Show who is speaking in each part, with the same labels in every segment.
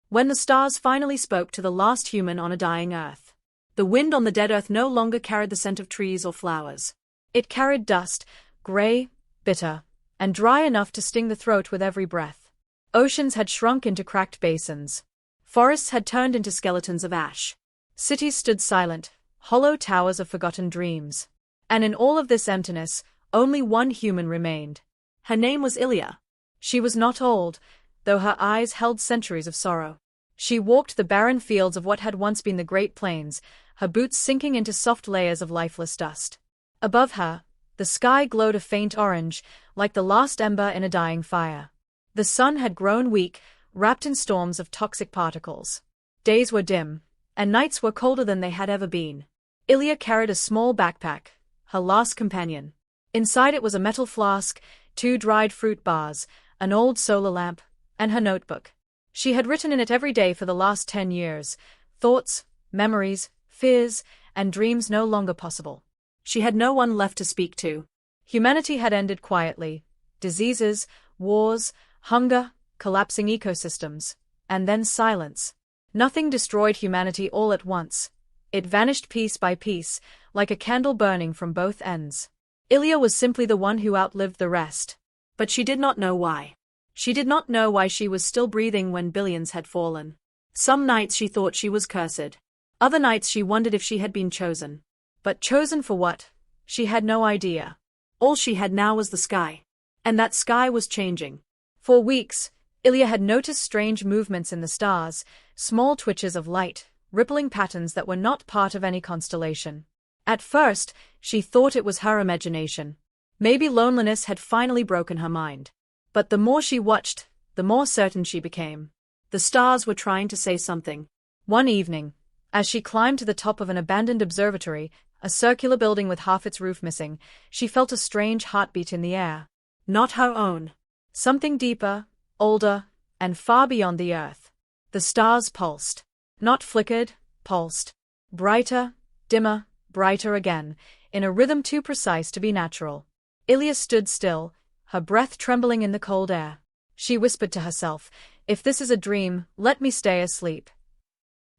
Speaker 1: When the stars finally spoke to the last human on a dying earth. The wind on the dead earth no longer carried the scent of trees or flowers. It carried dust, gray, bitter, and dry enough to sting the throat with every breath. Oceans had shrunk into cracked basins. Forests had turned into skeletons of ash. Cities stood silent, hollow towers of forgotten dreams. And in all of this emptiness, only one human remained. Her name was Ilya. She was not old, though her eyes held centuries of sorrow. She walked the barren fields of what had once been the Great Plains, her boots sinking into soft layers of lifeless dust. Above her, the sky glowed a faint orange, like the last ember in a dying fire. The sun had grown weak, wrapped in storms of toxic particles. Days were dim, and nights were colder than they had ever been. Ilya carried a small backpack, her last companion. Inside it was a metal flask, 2 dried fruit bars, an old solar lamp, and her notebook. She had written in it every day for the last 10 years, thoughts, memories, fears, and dreams no longer possible. She had no one left to speak to. Humanity had ended quietly. Diseases, wars, hunger, collapsing ecosystems, and then silence. Nothing destroyed humanity all at once. It vanished piece by piece, like a candle burning from both ends. Ilya was simply the one who outlived the rest. But she did not know why. She did not know why she was still breathing when billions had fallen. Some nights she thought she was cursed. Other nights she wondered if she had been chosen. But chosen for what? She had no idea. All she had now was the sky. And that sky was changing. For weeks, Ilya had noticed strange movements in the stars, small twitches of light, rippling patterns that were not part of any constellation. At first, she thought it was her imagination. Maybe loneliness had finally broken her mind. But the more she watched, the more certain she became. The stars were trying to say something. One evening, as she climbed to the top of an abandoned observatory, a circular building with half its roof missing, she felt a strange heartbeat in the air. Not her own. Something deeper, older, and far beyond the earth. The stars pulsed. Not flickered, pulsed. Brighter, dimmer, brighter again, in a rhythm too precise to be natural. Ilya stood still, her breath trembling in the cold air. She whispered to herself, "If this is a dream, let me stay asleep."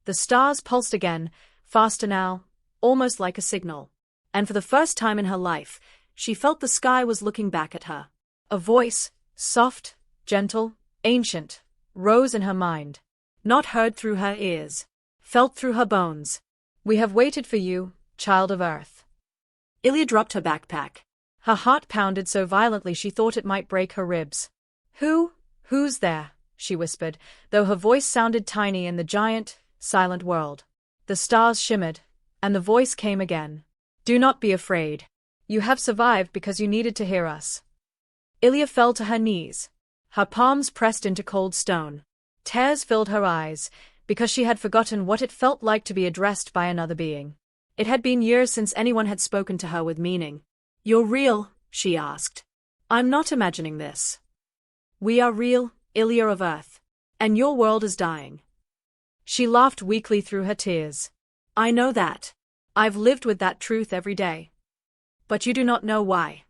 Speaker 1: The stars pulsed again, faster now, almost like a signal. And for the first time in her life, she felt the sky was looking back at her. A voice, soft, gentle, ancient, rose in her mind. Not heard through her ears. Felt through her bones. "We have waited for you, child of Earth." Ilya dropped her backpack. Her heart pounded so violently she thought it might break her ribs. Who's there?" she whispered, though her voice sounded tiny in the giant, silent world. The stars shimmered, and the voice came again. "Do not be afraid. You have survived because you needed to hear us." Ilya fell to her knees. Her palms pressed into cold stone. Tears filled her eyes, because she had forgotten what it felt like to be addressed by another being. It had been years since anyone had spoken to her with meaning. "You're real?" she asked. "I'm not imagining this." "We are real, Ilya of Earth. And your world is dying." She laughed weakly through her tears. "I know that. I've lived with that truth every day. But you do not know why."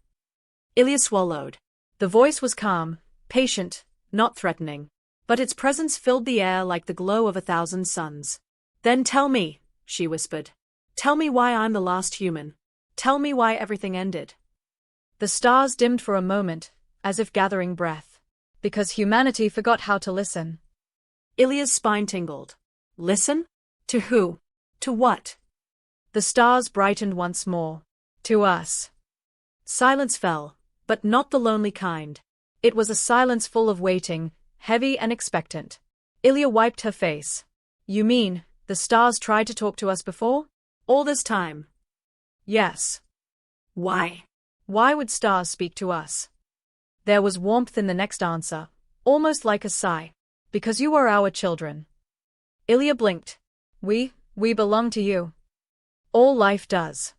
Speaker 1: Ilya swallowed. The voice was calm, patient, not threatening. But its presence filled the air like the glow of 1,000 suns. "Then tell me," she whispered. "Tell me why I'm the last human. Tell me why everything ended." The stars dimmed for a moment, as if gathering breath. Because humanity forgot how to listen. Ilya's spine tingled. Listen? To who? To what? The stars brightened once more. To us. Silence fell, but not the lonely kind. It was a silence full of waiting, heavy and expectant. Ilya wiped her face. "You mean, the stars tried to talk to us before? All this time?" "Yes." "Why? Why would stars speak to us?" There was warmth in the next answer, almost like a sigh. "Because you are our children." Ilya blinked. We belong to you." "All life does."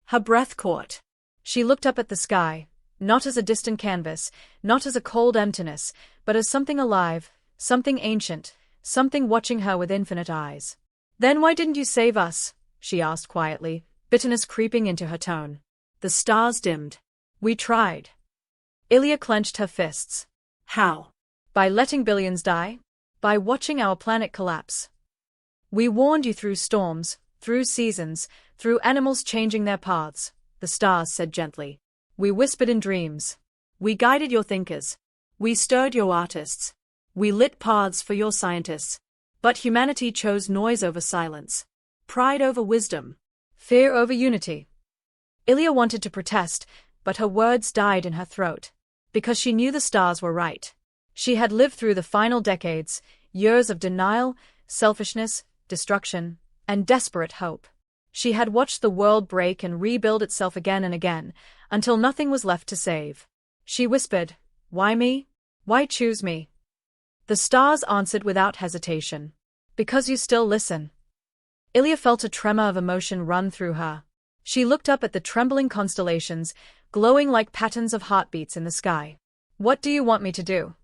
Speaker 1: Her breath caught. She looked up at the sky, not as a distant canvas, not as a cold emptiness, but as something alive, something ancient, something watching her with infinite eyes. "Then why didn't you save us?" she asked quietly, bitterness creeping into her tone. The stars dimmed. "We tried." Ilya clenched her fists. "How? By letting billions die? By watching our planet collapse. We warned you through storms, through seasons, through animals changing their paths, the stars said gently. We whispered in dreams. We guided your thinkers. We stirred your artists. We lit paths for your scientists. But humanity chose noise over silence, pride over wisdom, fear over unity. Ilya wanted to protest, but her words died in her throat. Because she knew the stars were right. She had lived through the final decades, years of denial, selfishness, destruction, and desperate hope. She had watched the world break and rebuild itself again and again, until nothing was left to save. She whispered, "Why me? Why choose me?" The stars answered without hesitation. "Because you still listen." Ilya felt a tremor of emotion run through her. She looked up at the trembling constellations, glowing like patterns of heartbeats in the sky. "What do you want me to do?"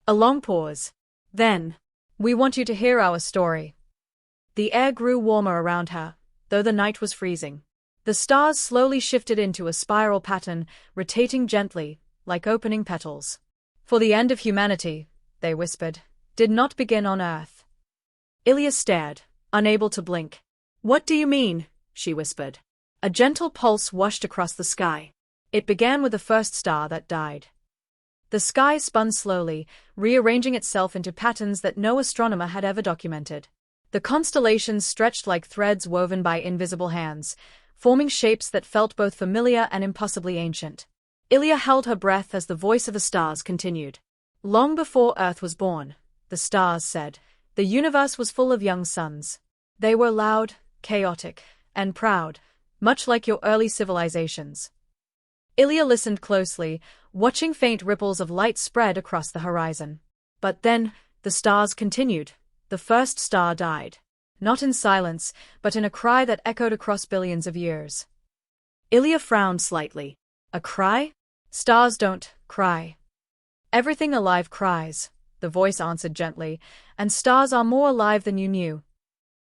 Speaker 1: A long pause. Then, "We want you to hear our story." The air grew warmer around her, though the night was freezing. The stars slowly shifted into a spiral pattern, rotating gently, like opening petals. "For the end of humanity," they whispered, "did not begin on Earth." Ilya stared, unable to blink. "What do you mean?" she whispered. A gentle pulse washed across the sky. It began with the first star that died. The sky spun slowly, rearranging itself into patterns that no astronomer had ever documented. The constellations stretched like threads woven by invisible hands, forming shapes that felt both familiar and impossibly ancient. Ilya held her breath as the voice of the stars continued. "Long before Earth was born," the stars said, "the universe was full of young suns. They were loud, chaotic, and proud, much like your early civilizations." Ilya listened closely, watching faint ripples of light spread across the horizon. But then, the stars continued. The first star died. Not in silence, but in a cry that echoed across billions of years. Ilya frowned slightly. "A cry? Stars don't cry." "Everything alive cries," the voice answered gently, "and stars are more alive than you knew."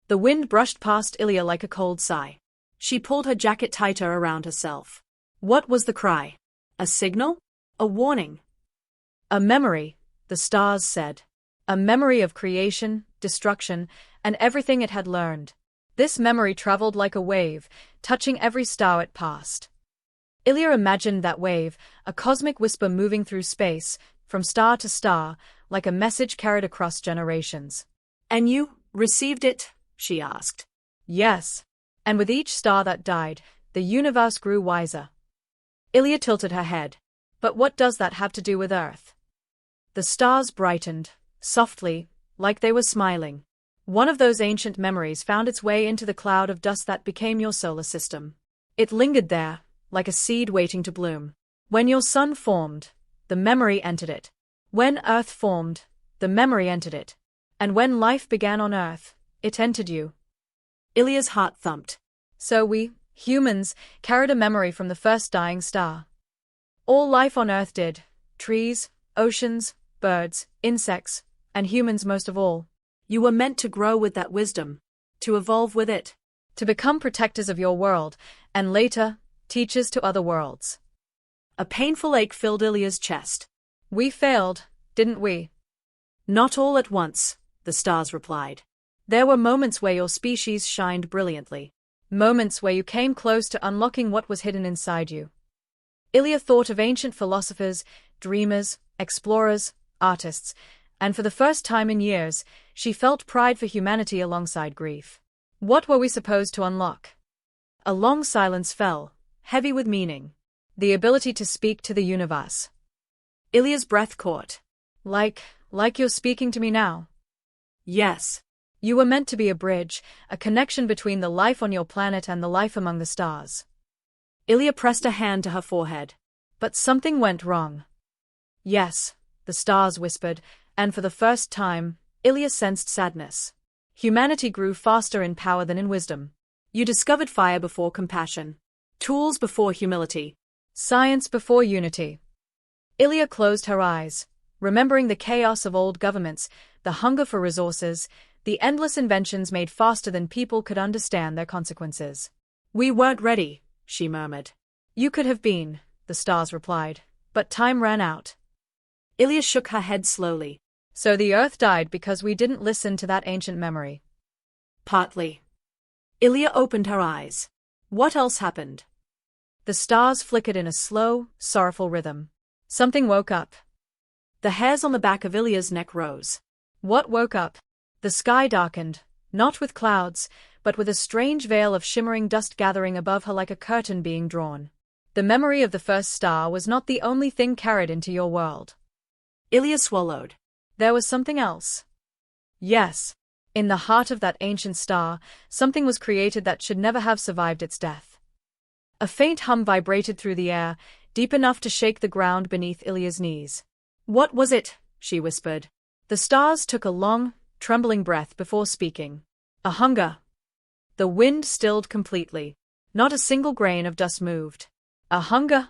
Speaker 1: The wind brushed past Ilya like a cold sigh. She pulled her jacket tighter around herself. What was the cry? A signal? A warning? "A memory," the stars said. "A memory of creation, destruction, and everything it had learned. This memory traveled like a wave, touching every star it passed." Ilya imagined that wave, a cosmic whisper moving through space, from star to star, like a message carried across generations. "And you received it?" she asked. "Yes. And with each star that died, the universe grew wiser." Ilya tilted her head. "But what does that have to do with Earth?" The stars brightened, softly, like they were smiling. "One of those ancient memories found its way into the cloud of dust that became your solar system. It lingered there, like a seed waiting to bloom. When your sun formed, the memory entered it. When Earth formed, the memory entered it. And when life began on Earth, it entered you." Ilya's heart thumped. "So we, humans, carried a memory from the first dying star." "All life on Earth did. Trees, oceans, birds, insects, and humans most of all. You were meant to grow with that wisdom, to evolve with it, to become protectors of your world, and later, teachers to other worlds." A painful ache filled Ilya's chest. "We failed, didn't we?" "Not all at once," the stars replied. "There were moments where your species shined brilliantly. Moments where you came close to unlocking what was hidden inside you." Ilya thought of ancient philosophers, dreamers, explorers, artists, and for the first time in years, she felt pride for humanity alongside grief. What were we supposed to unlock? A long silence fell, heavy with meaning. The ability to speak to the universe. Ilya's breath caught. Like you're speaking to me now." "Yes. You were meant to be a bridge, a connection between the life on your planet and the life among the stars." Ilya pressed a hand to her forehead. "But something went wrong." "Yes," the stars whispered, and for the first time, Ilya sensed sadness. "Humanity grew faster in power than in wisdom. You discovered fire before compassion, tools before humility, science before unity." Ilya closed her eyes, remembering the chaos of old governments, the hunger for resources, the endless inventions made faster than people could understand their consequences. "We weren't ready," she murmured. "You could have been," the stars replied, "but time ran out." Ilya shook her head slowly. So the Earth died because we didn't listen to that ancient memory.
Speaker 2: Partly. Ilya opened her eyes. What else happened?
Speaker 1: The stars flickered in a slow, sorrowful rhythm. Something woke up.
Speaker 2: The hairs on the back of Ilya's neck rose.
Speaker 1: What woke up? The sky darkened, not with clouds, but with a strange veil of shimmering dust gathering above her like a curtain being drawn. The memory of the first star was not the only thing carried into your world.
Speaker 2: Ilya swallowed.
Speaker 1: There was something else. Yes. In the heart of that ancient star, something was created that should never have survived its death. A faint hum vibrated through the air, deep enough to shake the ground beneath Ilya's knees.
Speaker 2: What was it? She whispered.
Speaker 1: The stars took a long, trembling breath before speaking. A hunger. The wind stilled completely. Not a single grain of dust moved. A hunger?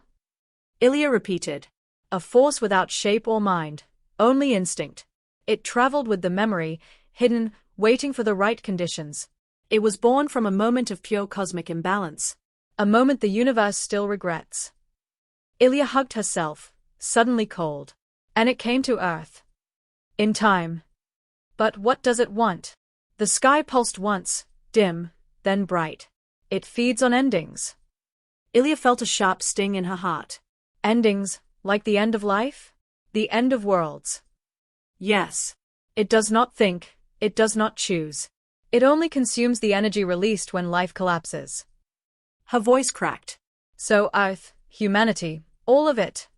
Speaker 2: Ilya repeated.
Speaker 1: A force without shape or mind, only instinct. It traveled with the memory, hidden, waiting for the right conditions.
Speaker 2: It was born from a moment of pure cosmic imbalance.
Speaker 1: A moment the universe still regrets. Ilya hugged herself, suddenly cold. And it came to Earth. In time. But what does it want? The sky pulsed once, dim, then bright. It feeds on endings.
Speaker 2: Ilya felt a sharp sting in her heart.
Speaker 1: Endings, like the end of life? The end of worlds.
Speaker 2: Yes.
Speaker 1: It does not think, it does not choose. It only consumes the energy released when life collapses.
Speaker 2: Her voice cracked.
Speaker 1: So Earth, humanity, all of it.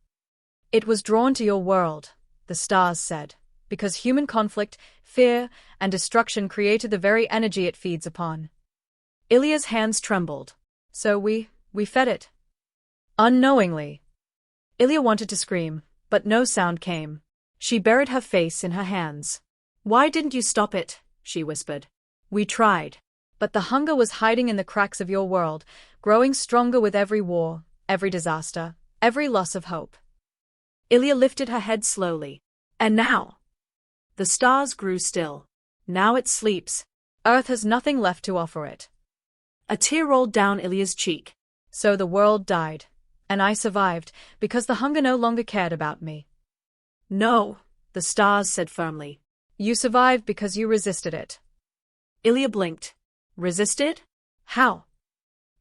Speaker 1: It was drawn to your world, the stars said, because human conflict, fear, and destruction created the very energy it feeds upon.
Speaker 2: Ilya's hands trembled.
Speaker 1: So we fed it. Unknowingly. Ilya wanted to scream, but no sound came. She buried her face in her hands.
Speaker 2: Why didn't you stop it? She whispered.
Speaker 1: We tried. But the hunger was hiding in the cracks of your world, growing stronger with every war, every disaster, every loss of hope.
Speaker 2: Ilya lifted her head slowly. And now? The stars grew still. Now it sleeps.
Speaker 1: Earth has nothing left to offer it.
Speaker 2: A tear rolled down Ilya's cheek.
Speaker 1: So the world died. And I survived, because the hunger no longer cared about me.
Speaker 2: No, the stars said firmly.
Speaker 1: You survived because you resisted it.
Speaker 2: Ilya blinked. Resisted?
Speaker 1: How?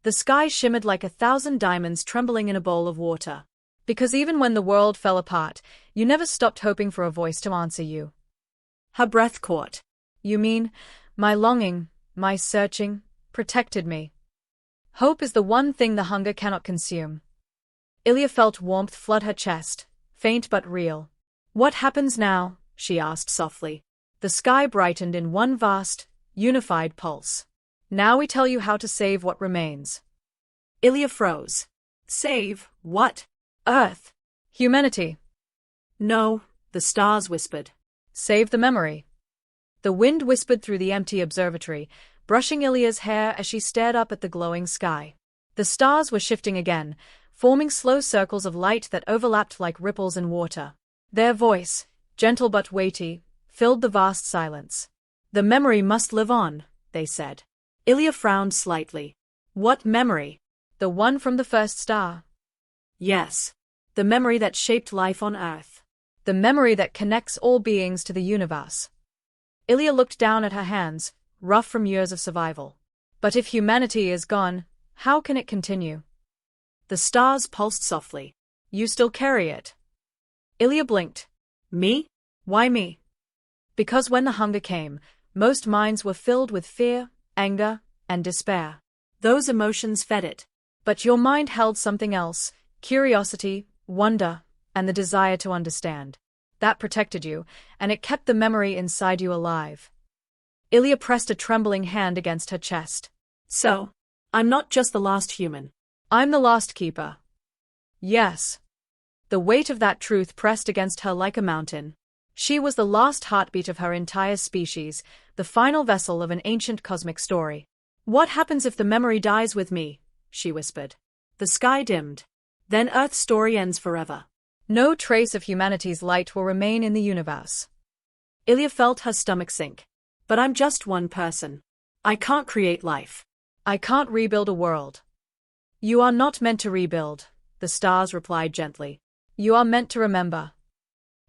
Speaker 1: The sky shimmered like 1,000 diamonds trembling in a bowl of water. Because even when the world fell apart, you never stopped hoping for a voice to answer you.
Speaker 2: Her breath caught.
Speaker 1: You mean, my longing, my searching, protected me. Hope is the one thing the hunger cannot consume. Ilya felt warmth flood her chest, faint but real. What happens now? She asked softly. The sky brightened in one vast, unified pulse. Now we tell you how to save what remains.
Speaker 2: Ilya froze. Save what?
Speaker 1: Earth. Humanity.
Speaker 2: No, the stars whispered.
Speaker 1: Save the memory. The wind whispered through the empty observatory, brushing Ilya's hair as she stared up at the glowing sky. The stars were shifting again, forming slow circles of light that overlapped like ripples in water. Their voice, gentle but weighty, filled the vast silence.
Speaker 2: The memory must live on, they said. Ilya frowned slightly. What memory?
Speaker 1: The one from the first star.
Speaker 2: Yes. The memory that shaped life on Earth.
Speaker 1: The memory that connects all beings to the universe. Ilya looked down at her hands, rough from years of survival. But if humanity is gone, how can it continue?
Speaker 2: The stars pulsed softly.
Speaker 1: You still carry it. Ilya blinked.
Speaker 2: Me?
Speaker 1: Why me? Because when the hunger came, most minds were filled with fear, anger, and despair.
Speaker 2: Those emotions fed it.
Speaker 1: But your mind held something else, curiosity, wonder, and the desire to understand. That protected you, and it kept the memory inside you alive. Ilya pressed a trembling hand against her chest.
Speaker 2: So, I'm not just the last human.
Speaker 1: I'm the last keeper. Yes. The weight of that truth pressed against her like a mountain. She was the last heartbeat of her entire species, the final vessel of an ancient cosmic story. What happens if the memory dies with me? She whispered.
Speaker 2: The sky dimmed. Then Earth's story ends forever.
Speaker 1: No trace of humanity's light will remain in the universe.
Speaker 2: Ilya felt her stomach sink. But I'm just one person. I can't create life.
Speaker 1: I can't rebuild a world. You are not meant to rebuild, the stars replied gently. You are meant to remember.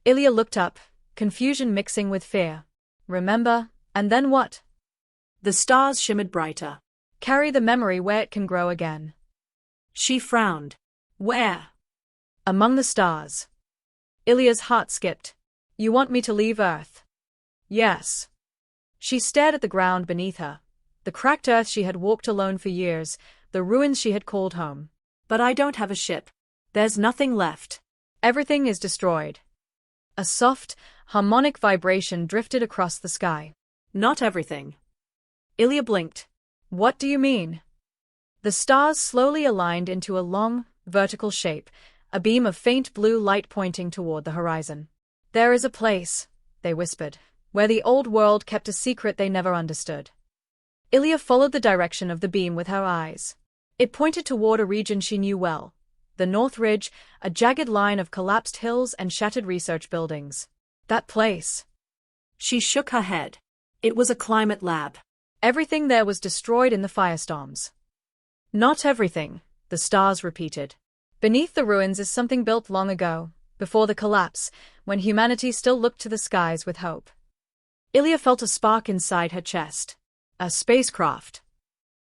Speaker 1: Ilya looked up, confusion mixing with fear. Remember, and then what?
Speaker 2: The stars shimmered brighter.
Speaker 1: Carry the memory where it can grow again.
Speaker 2: She frowned. Where?
Speaker 1: Among the stars. Ilya's heart skipped. You want me to leave Earth? Yes. She stared at the ground beneath her. The cracked earth she had walked alone for years, the ruins she had called home.
Speaker 2: But I don't have a ship. There's nothing left.
Speaker 1: Everything is destroyed. A soft, harmonic vibration drifted across the sky.
Speaker 2: Not everything. Ilya blinked.
Speaker 1: What do you mean? The stars slowly aligned into a long, vertical shape, a beam of faint blue light pointing toward the horizon. There is a place, they whispered, where the old world kept a secret they never understood. Ilya followed the direction of the beam with her eyes. It pointed toward a region she knew well. The North Ridge, a jagged line of collapsed hills and shattered research buildings. That place.
Speaker 2: She shook her head. It was a climate lab.
Speaker 1: Everything there was destroyed in the firestorms. Not everything, the stars repeated. Beneath the ruins is something built long ago, before the collapse, when humanity still looked to the skies with hope.
Speaker 2: Ilya felt a spark inside her chest. A spacecraft.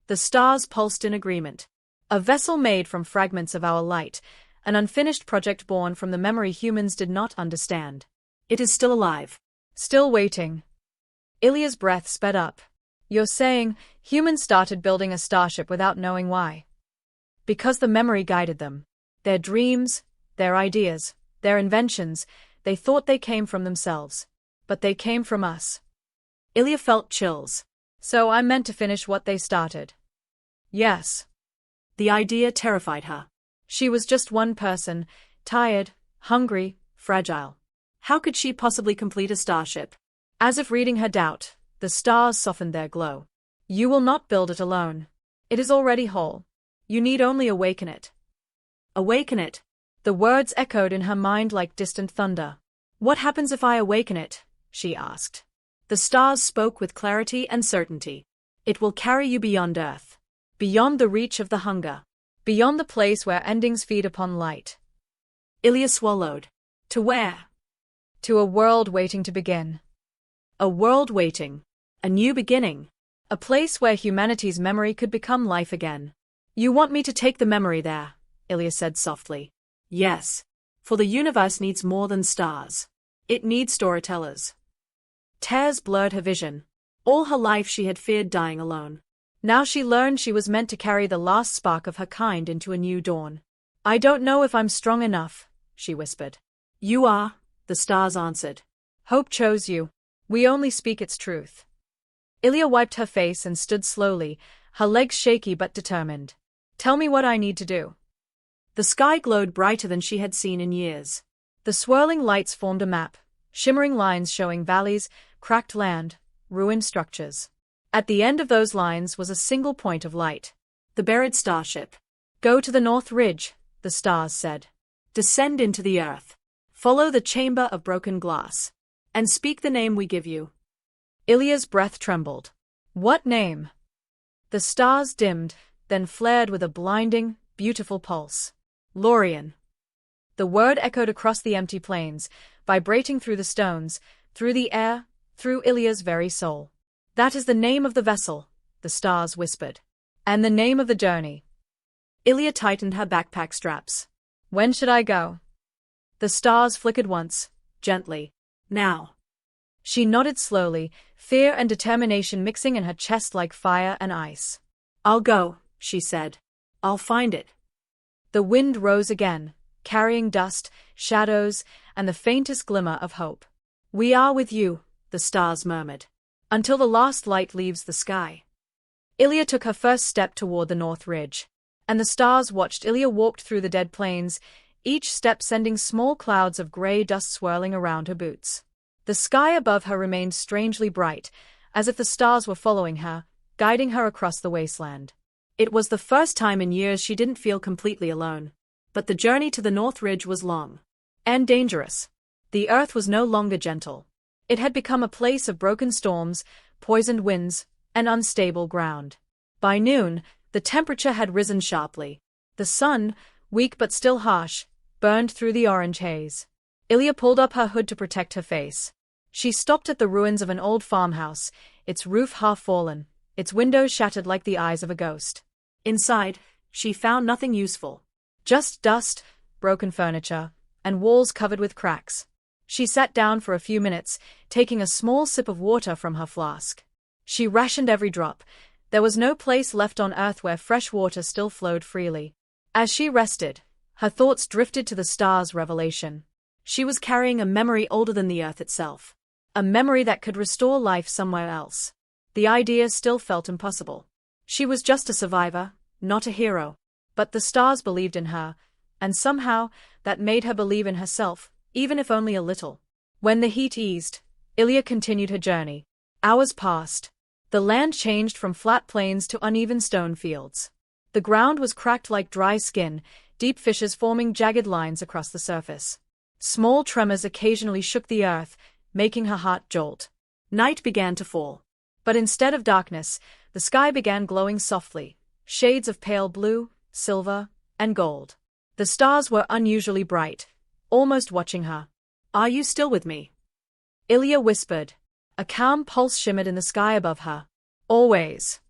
Speaker 2: The stars pulsed in agreement.
Speaker 1: A vessel made from fragments of our light, an unfinished project born from the memory humans did not understand.
Speaker 2: It is still alive.
Speaker 1: Still waiting. Ilya's breath sped up. You're saying humans started building a starship without knowing why? Because the memory guided them. Their dreams, their ideas, their inventions, they thought they came from themselves. But they came from us.
Speaker 2: Ilya felt chills.
Speaker 1: So I'm meant to finish what they started. Yes.
Speaker 2: The idea terrified her.
Speaker 1: She was just one person, tired, hungry, fragile.
Speaker 2: How could she possibly complete a starship?
Speaker 1: As if reading her doubt, the stars softened their glow. You will not build it alone. It is already whole. You need only awaken it.
Speaker 2: Awaken it?
Speaker 1: The words echoed in her mind like distant thunder.
Speaker 2: What happens if I awaken it? She asked. The stars spoke with clarity and certainty. It will carry you beyond Earth. Beyond the reach of the hunger.
Speaker 1: Beyond the place where endings feed upon light.
Speaker 2: Ilya swallowed. To where?
Speaker 1: To a world waiting to begin.
Speaker 2: A world waiting. A new beginning.
Speaker 1: A place where humanity's memory could become life again.
Speaker 2: You want me to take the memory there? Ilya said softly. Yes. For the universe needs more than stars. It needs storytellers. Tears blurred her vision. All her life she had feared dying alone. Now she learned she was meant to carry the last spark of her kind into a new dawn. I don't know if I'm strong enough, she whispered. You are, the stars answered.
Speaker 1: Hope chose you. We only speak its truth. Ilya wiped her face and stood slowly, her legs shaky but determined. Tell me what I need to do.
Speaker 2: The sky glowed brighter than she had seen in years.
Speaker 1: The swirling lights formed a map, shimmering lines showing valleys, cracked land, ruined structures. At the end of those lines was a single point of light.
Speaker 2: The buried starship.
Speaker 1: Go to the North Ridge, the stars said.
Speaker 2: Descend into the earth. Follow the chamber of broken glass. And speak the name we give you.
Speaker 1: Ilya's breath trembled. What name? The stars dimmed, then flared with a blinding, beautiful pulse.
Speaker 2: Lorien.
Speaker 1: The word echoed across the empty plains, vibrating through the stones, through the air, through Ilya's very soul. That is the name of the vessel, the stars whispered. And the name of the journey.
Speaker 2: Ilya tightened her backpack straps.
Speaker 1: When should I go?
Speaker 2: The stars flickered once, gently. Now.
Speaker 1: She nodded slowly, fear and determination mixing in her chest like fire and ice.
Speaker 2: I'll go, she said. I'll find it.
Speaker 1: The wind rose again, carrying dust, shadows, and the faintest glimmer of hope.
Speaker 2: We are with you, the stars murmured. Until the last light leaves the sky.
Speaker 1: Ilya took her first step toward the North Ridge. And the stars watched Ilya walk through the dead plains, each step sending small clouds of gray dust swirling around her boots. The sky above her remained strangely bright, as if the stars were following her, guiding her across the wasteland.
Speaker 2: It was the first time in years she didn't feel completely alone. But the journey to the North Ridge was long.
Speaker 1: And dangerous.
Speaker 2: The earth was no longer gentle.
Speaker 1: It had become a place of broken storms, poisoned winds, and unstable ground. By noon, the temperature had risen sharply. The sun, weak but still harsh, burned through the orange haze. Ilya pulled up her hood to protect her face. She stopped at the ruins of an old farmhouse, its roof half fallen, its windows shattered like the eyes of a ghost. Inside, she found nothing useful. Just dust, broken furniture, and walls covered with cracks. She sat down for a few minutes, taking a small sip of water from her flask. She rationed every drop. There was no place left on Earth where fresh water still flowed freely. As she rested, her thoughts drifted to the stars' revelation. She was carrying a memory older than the Earth itself. A memory that could restore life somewhere else. The idea still felt impossible. She was just a survivor, not a hero. But the stars believed in her, and somehow, that made her believe in herself, even if only a little. When the heat eased, Ilya continued her journey. Hours passed. The land changed from flat plains to uneven stone fields. The ground was cracked like dry skin, deep fissures forming jagged lines across the surface. Small tremors occasionally shook the earth, making her heart jolt. Night began to fall. But instead of darkness, the sky began glowing softly, shades of pale blue, silver, and gold. The stars were unusually bright, almost watching her. "Are you still with me?" Ilya whispered. A calm pulse shimmered in the sky above her. "Always."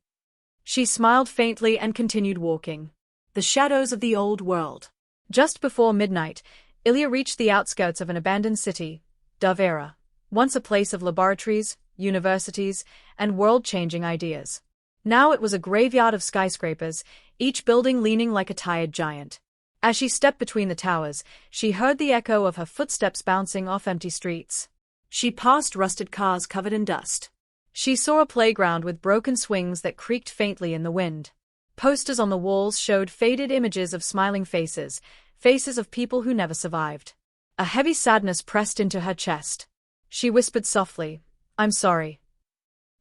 Speaker 1: She smiled faintly and continued walking. The shadows of the old world. Just before midnight, Ilya reached the outskirts of an abandoned city, Davera, once a place of laboratories, universities, and world-changing ideas. Now it was a graveyard of skyscrapers, each building leaning like a tired giant. As she stepped between the towers, she heard the echo of her footsteps bouncing off empty streets. She passed rusted cars covered in dust. She saw a playground with broken swings that creaked faintly in the wind. Posters on the walls showed faded images of smiling faces, faces of people who never survived. A heavy sadness pressed into her chest. She whispered softly, "I'm sorry."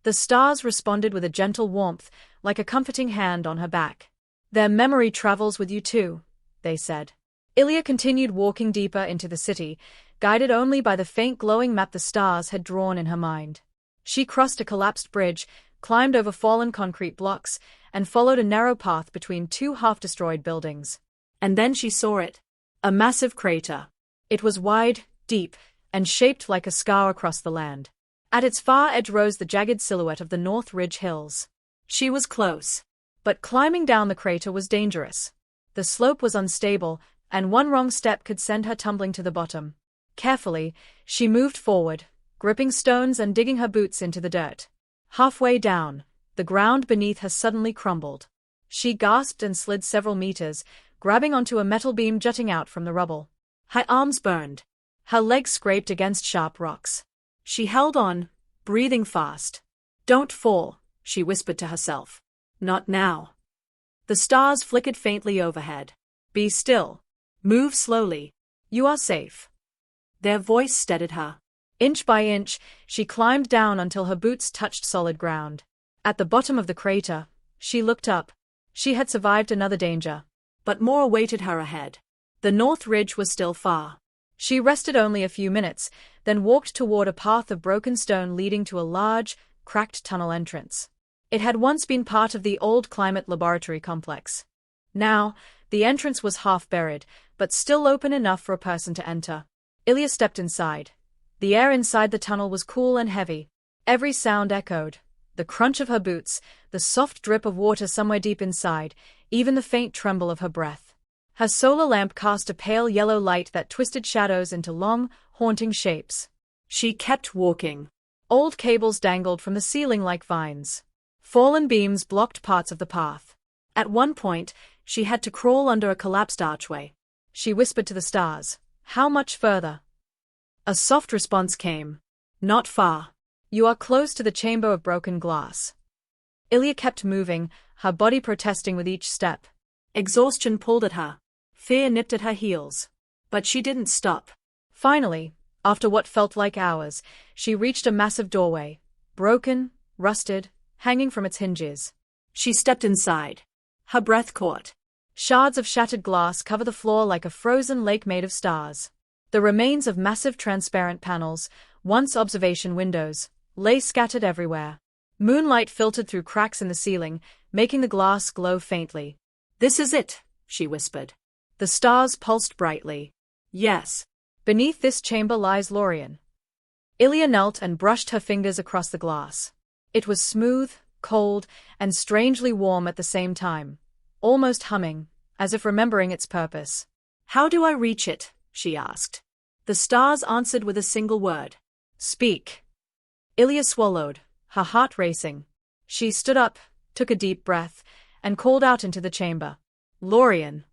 Speaker 1: The stars responded with a gentle warmth, like a comforting hand on her back. "Their memory travels with you too," they said. Ilya continued walking deeper into the city, guided only by the faint glowing map the stars had drawn in her mind. She crossed a collapsed bridge, climbed over fallen concrete blocks, and followed a narrow path between two half-destroyed buildings. And then she saw it. A massive crater. It was wide, deep, and shaped like a scar across the land. At its far edge rose the jagged silhouette of the North Ridge Hills. She was close. But climbing down the crater was dangerous. The slope was unstable, and one wrong step could send her tumbling to the bottom. Carefully, she moved forward, gripping stones and digging her boots into the dirt. Halfway down, the ground beneath her suddenly crumbled. She gasped and slid several meters, grabbing onto a metal beam jutting out from the rubble. Her arms burned. Her legs scraped against sharp rocks. She held on, breathing fast. "Don't fall," she whispered to herself. "Not now." The stars flickered faintly overhead. "Be still. Move slowly. You are safe." Their voice steadied her. Inch by inch, she climbed down until her boots touched solid ground. At the bottom of the crater, she looked up. She had survived another danger. But more awaited her ahead. The North Ridge was still far. She rested only a few minutes, then walked toward a path of broken stone leading to a large, cracked tunnel entrance. It had once been part of the old climate laboratory complex. Now, the entrance was half buried, but still open enough for a person to enter. Ilya stepped inside. The air inside the tunnel was cool and heavy. Every sound echoed. The crunch of her boots, the soft drip of water somewhere deep inside, even the faint tremble of her breath. Her solar lamp cast a pale yellow light that twisted shadows into long, haunting shapes. She kept walking. Old cables dangled from the ceiling like vines. Fallen beams blocked parts of the path. At one point, she had to crawl under a collapsed archway. She whispered to the stars, "How much further?" A soft response came. "Not far. You are close to the chamber of broken glass." Ilya kept moving, her body protesting with each step. Exhaustion pulled at her. Fear nipped at her heels. But she didn't stop. Finally, after what felt like hours, she reached a massive doorway, broken, rusted, hanging from its hinges. She stepped inside. Her breath caught. Shards of shattered glass cover the floor like a frozen lake made of stars. The remains of massive transparent panels, once observation windows, lay scattered everywhere. Moonlight filtered through cracks in the ceiling, making the glass glow faintly. "This is it," she whispered. The stars pulsed brightly. "Yes. Beneath this chamber lies Lorien. Ilya knelt and brushed her fingers across the glass. It was smooth, cold, and strangely warm at the same time, almost humming, as if remembering its purpose.
Speaker 2: How do I reach it? She asked. The stars answered with a single word. Speak.
Speaker 1: Ilya swallowed, her heart racing. She stood up, took a deep breath, and called out into the chamber. Lorien.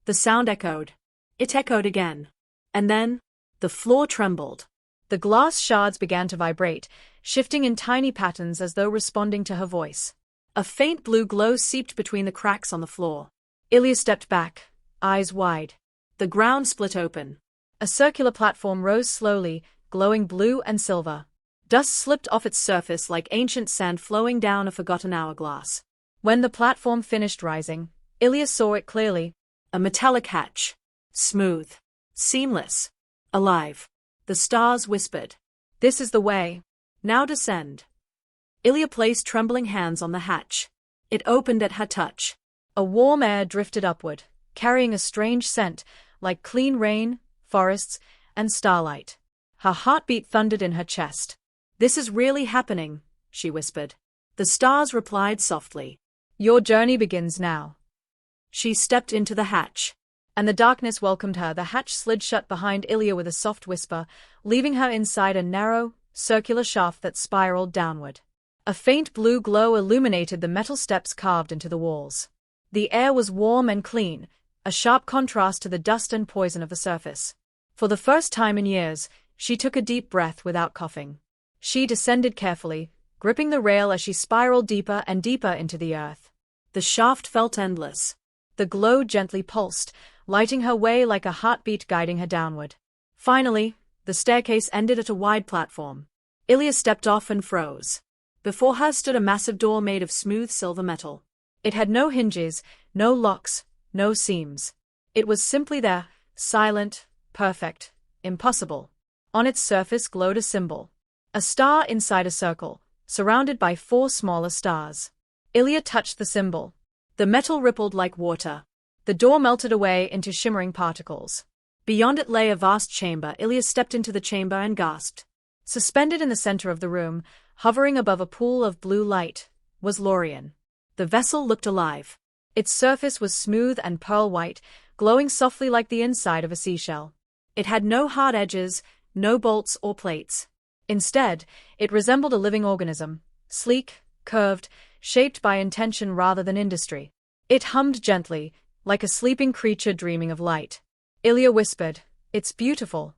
Speaker 2: The sound echoed. It echoed again. And then, the floor trembled.
Speaker 1: The glass shards began to vibrate, shifting in tiny patterns as though responding to her voice.
Speaker 2: A faint blue glow seeped between the cracks on the floor.
Speaker 1: Ilya stepped back, eyes wide.
Speaker 2: The ground split open.
Speaker 1: A circular platform rose slowly, glowing blue and silver.
Speaker 2: Dust slipped off its surface like ancient sand flowing down a forgotten hourglass.
Speaker 1: When the platform finished rising, Ilya saw it clearly.
Speaker 2: A metallic hatch. Smooth. Seamless. Alive. The stars whispered.
Speaker 1: This is the way.
Speaker 2: Now descend. Ilya placed trembling hands on the hatch. It opened at her touch.
Speaker 1: A warm air drifted upward, carrying a strange scent, like clean rain, forests, and starlight. Her heartbeat thundered in her chest.
Speaker 2: This is really happening, she whispered. The stars replied softly.
Speaker 1: Your journey begins now.
Speaker 2: She stepped into the hatch.
Speaker 1: And the darkness welcomed her. The hatch slid shut behind Ilya with a soft whisper, leaving her inside a narrow, circular shaft that spiraled downward. A faint blue glow illuminated the metal steps carved into the walls. The air was warm and clean, a sharp contrast to the dust and poison of the surface. For the first time in years, she took a deep breath without coughing. She descended carefully, gripping the rail as she spiraled deeper and deeper into the earth.
Speaker 2: The shaft felt endless.
Speaker 1: The glow gently pulsed, lighting her way like a heartbeat guiding her downward. Finally, the staircase ended at a wide platform.
Speaker 2: Ilya stepped off and froze. Before her stood a massive door made of smooth silver metal.
Speaker 1: It had no hinges, no locks, no seams. It was simply there, silent, perfect, impossible. On its surface glowed a symbol. A star inside a circle, surrounded by 4 smaller stars. Ilya touched the symbol.
Speaker 2: The metal rippled like water.
Speaker 1: The door melted away into shimmering particles.
Speaker 2: Beyond it lay a vast chamber. Ilya stepped into the chamber and gasped.
Speaker 1: Suspended in the center of the room, hovering above a pool of blue light, was Lorien.
Speaker 2: The vessel looked alive.
Speaker 1: Its surface was smooth and pearl-white, glowing softly like the inside of a seashell.
Speaker 2: It had no hard edges, no bolts or plates.
Speaker 1: Instead, it resembled a living organism, sleek, curved, shaped by intention rather than industry. It hummed gently, like a sleeping creature dreaming of light. Ilya whispered, "It's beautiful."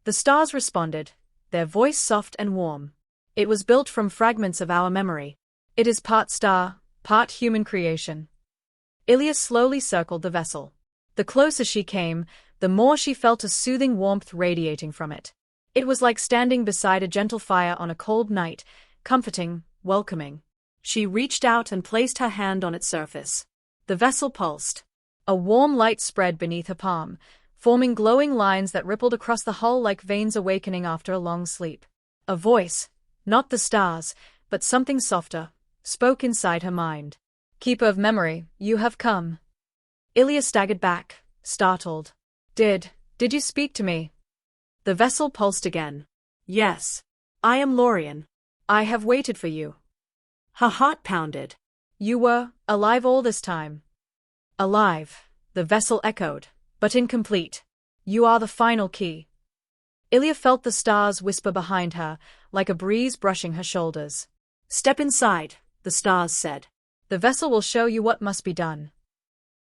Speaker 1: The stars responded, their voice soft and warm. "It was built from fragments of our memory. It is part star, part human creation." Ilya slowly circled the vessel. The closer she came, the more she felt a soothing warmth radiating from it. It was like standing beside a gentle fire on a cold night, comforting, welcoming.
Speaker 2: She reached out and placed her hand on its surface. The vessel pulsed.
Speaker 1: A warm light spread beneath her palm, forming glowing lines that rippled across the hull like veins awakening after a long sleep. A voice, not the stars, but something softer, spoke inside her mind. "Keeper of memory, you have come." Ilya staggered back, startled. Did you speak to me?"
Speaker 2: The vessel pulsed again. "Yes. I am Lorien.
Speaker 1: I have waited for you."
Speaker 2: Her heart pounded.
Speaker 1: "You were alive all this time." "Alive," the vessel echoed, "but incomplete. You are the final key." Ilya felt the stars whisper behind her, like a breeze brushing her shoulders.
Speaker 2: "Step inside," the stars said.
Speaker 1: "The vessel will show you what must be done."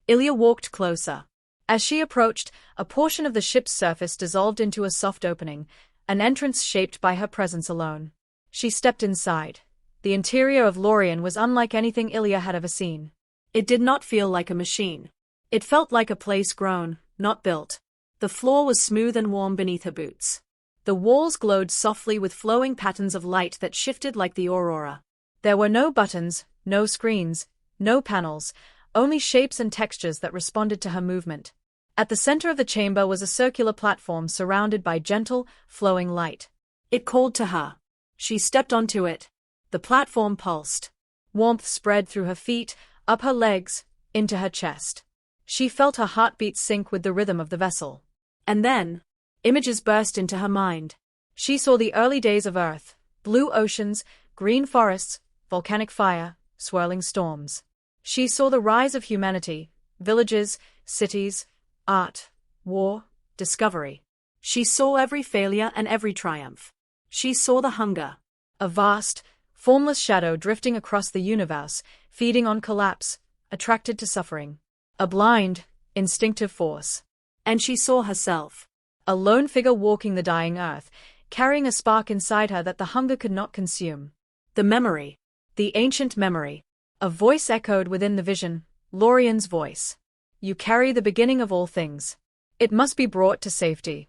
Speaker 2: Ilya walked closer.
Speaker 1: As she approached, a portion of the ship's surface dissolved into a soft opening, an entrance shaped by her presence alone. She stepped inside. The interior of Lorien was unlike anything Ilya had ever seen.
Speaker 2: It did not feel like a machine. It felt like a place grown, not built. The floor was smooth and warm beneath her boots. The walls glowed softly with flowing patterns of light that shifted like the aurora.
Speaker 1: There were no buttons, no screens, no panels, only shapes and textures that responded to her movement. At the center of the chamber was a circular platform surrounded by gentle, flowing light.
Speaker 2: It called to her. She stepped onto it. The platform pulsed.
Speaker 1: Warmth spread through her feet, up her legs, into her chest. She felt her heartbeat sync with the rhythm of the vessel.
Speaker 2: And then,
Speaker 1: Images burst into her mind. She saw the early days of Earth, blue oceans, green forests, volcanic fire, swirling storms. She saw the rise of humanity, villages, cities, art, war, discovery. She saw every failure and every triumph. She saw the hunger, a vast, formless shadow drifting across the universe, feeding on collapse, attracted to suffering. A blind, instinctive force. And she saw herself, a lone figure walking the dying earth, carrying a spark inside her that the hunger could not consume. The memory. The ancient memory. A voice echoed within the vision, Lorian's voice. You carry the beginning of all things. It must be brought to safety.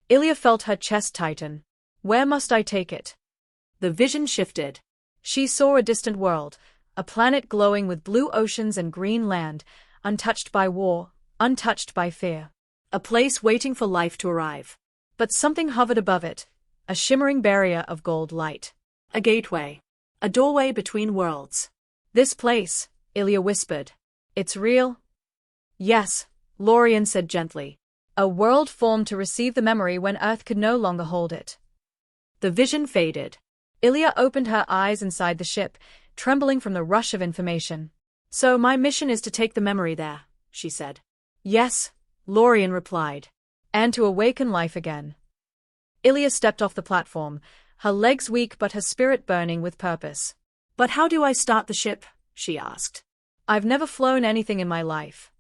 Speaker 1: Ilya felt her chest tighten. Where must I take it? The vision shifted. She saw a distant world, a planet glowing with blue oceans and green land, untouched by war, untouched by fear. A place waiting for life to arrive. But something hovered above it, a shimmering barrier of gold light. A gateway. A doorway between worlds. This place, Ilya whispered. It's real? Yes, Lorian said gently. A world formed to receive the memory when Earth could no longer hold it. The vision faded. Ilya opened her eyes inside the ship, trembling from the rush of information. So my mission is to take the memory there, she said. Yes, Lorian replied. And to awaken life again. Ilya stepped off the platform, her legs weak but her spirit burning with purpose. But how do I start the ship? She asked. I've never flown anything in my life.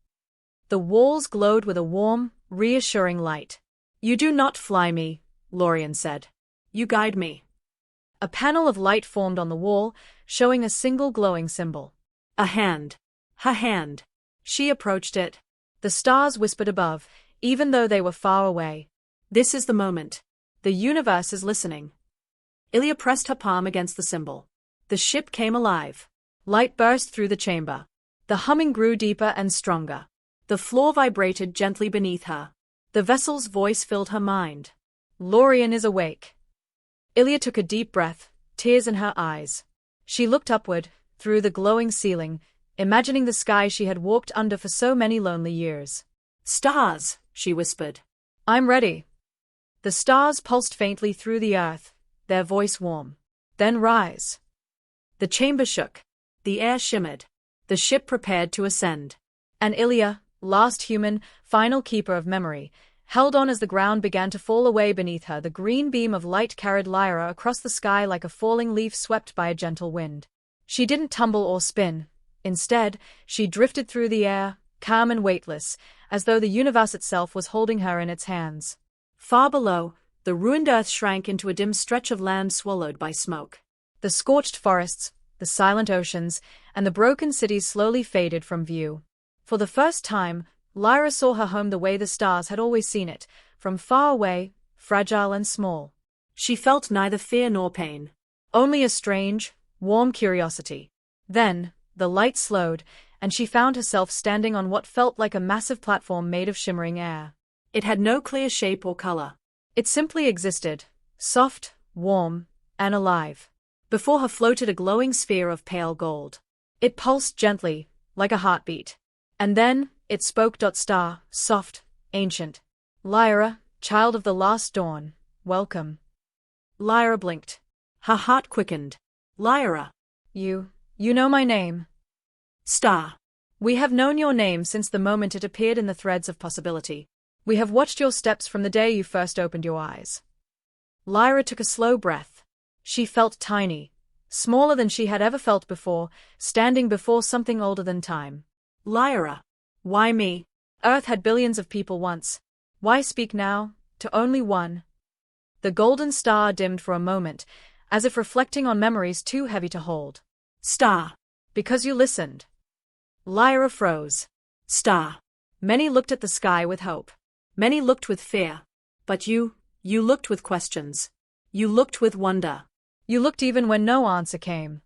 Speaker 1: The walls glowed with a warm, reassuring light. You do not fly me, Lorian said. You guide me. A panel of light formed on the wall, showing a single glowing symbol. A hand. Her hand. She approached it. The stars whispered above, even though they were far away. This is the moment. The universe is listening. Ilya pressed her palm against the symbol. The ship came alive. Light burst through the chamber. The humming grew deeper and stronger. The floor vibrated gently beneath her. The vessel's voice filled her mind. Lorian is awake. Ilya took a deep breath, tears in her eyes. She looked upward, through the glowing ceiling, imagining the sky she had walked under for so many lonely years. Stars, she whispered. I'm ready. The stars pulsed faintly through the earth, their voice warm. Then rise. The chamber shook. The air shimmered. The ship prepared to ascend. And Ilya, last human, final keeper of memory, held on as the ground began to fall away beneath her. The green beam of light carried Lyra across the sky like a falling leaf swept by a gentle wind. She didn't tumble or spin. Instead, she drifted through the air, calm and weightless, as though the universe itself was holding her in its hands. Far below, the ruined earth shrank into a dim stretch of land swallowed by smoke. The scorched forests, the silent oceans, and the broken cities slowly faded from view. For the first time, Lyra saw her home the way the stars had always seen it, from far away, fragile and small. She felt neither fear nor pain. Only a strange, warm curiosity. Then, the light slowed, and she found herself standing on what felt like a massive platform made of shimmering air. It had no clear shape or color. It simply existed, soft, warm, and alive. Before her floated a glowing sphere of pale gold. It pulsed gently, like a heartbeat. And then, it spoke. Star, soft, ancient. Lyra, child of the last dawn, welcome. Lyra blinked. Her heart quickened. Lyra. You know my name. Star. We have known your name since the moment it appeared in the threads of possibility. We have watched your steps from the day you first opened your eyes. Lyra took a slow breath. She felt tiny, smaller than she had ever felt before, standing before something older than time. Lyra. Why me? Earth had billions of people once. Why speak now, to only one? The golden star dimmed for a moment, as if reflecting on memories too heavy to hold. Star. Because you listened. Lyra froze. Star. Many looked at the sky with hope. Many looked with fear. But you looked with questions. You looked with wonder. You looked even when no answer came.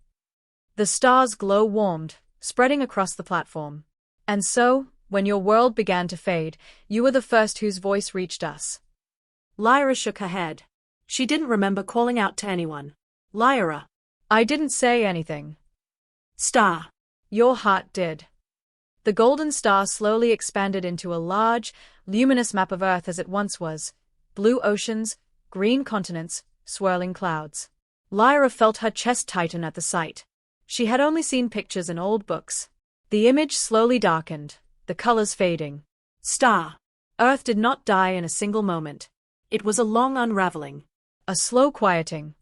Speaker 1: The star's glow warmed, spreading across the platform. And so, when your world began to fade, you were the first whose voice reached us. Lyra shook her head. She didn't remember calling out to anyone. Lyra. I didn't say anything. Star. Your heart did. The golden star slowly expanded into a large, luminous map of Earth as it once was, blue oceans, green continents, swirling clouds. Lyra felt her chest tighten at the sight. She had only seen pictures in old books. The image slowly darkened, the colors fading. Star. Earth did not die in a single moment. It was a long unraveling. A slow quieting.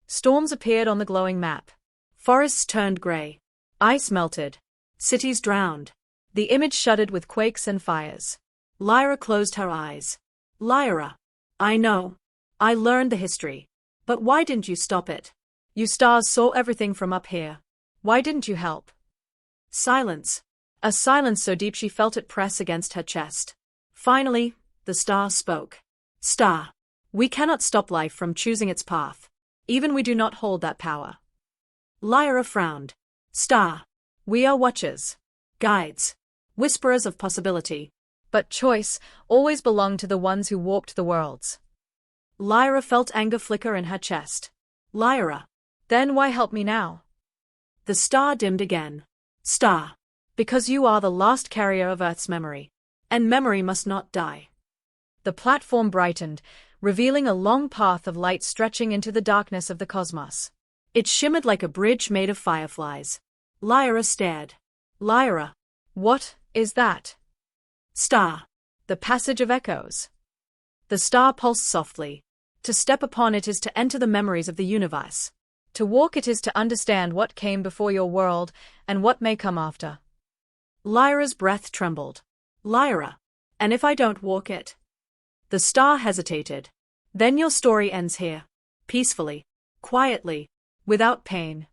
Speaker 1: Storms appeared on the glowing map. Forests turned gray. Ice melted. Cities drowned. The image shuddered with quakes and fires. Lyra closed her eyes. Lyra. I know. I learned the history. But why didn't you stop it? You stars saw everything from up here. Why didn't you help? Silence. A silence so deep she felt it press against her chest. Finally, the star spoke. Star. We cannot stop life from choosing its path. Even we do not hold that power. Lyra frowned. Star. We are watchers. Guides. Whisperers of possibility. But choice always belonged to the ones who walked the worlds. Lyra felt anger flicker in her chest. Lyra. Then why help me now? The star dimmed again. Star. Because you are the last carrier of Earth's memory. And memory must not die. The platform brightened, revealing a long path of light stretching into the darkness of the cosmos. It shimmered like a bridge made of fireflies. Lyra stared. Lyra. What is that? Star. The passage of echoes. The star pulsed softly. To step upon it is to enter the memories of the universe. To walk it is to understand what came before your world and what may come after. Lyra's breath trembled. Lyra. And if I don't walk it? The star hesitated. Then your story ends here. Peacefully. Quietly. Without pain.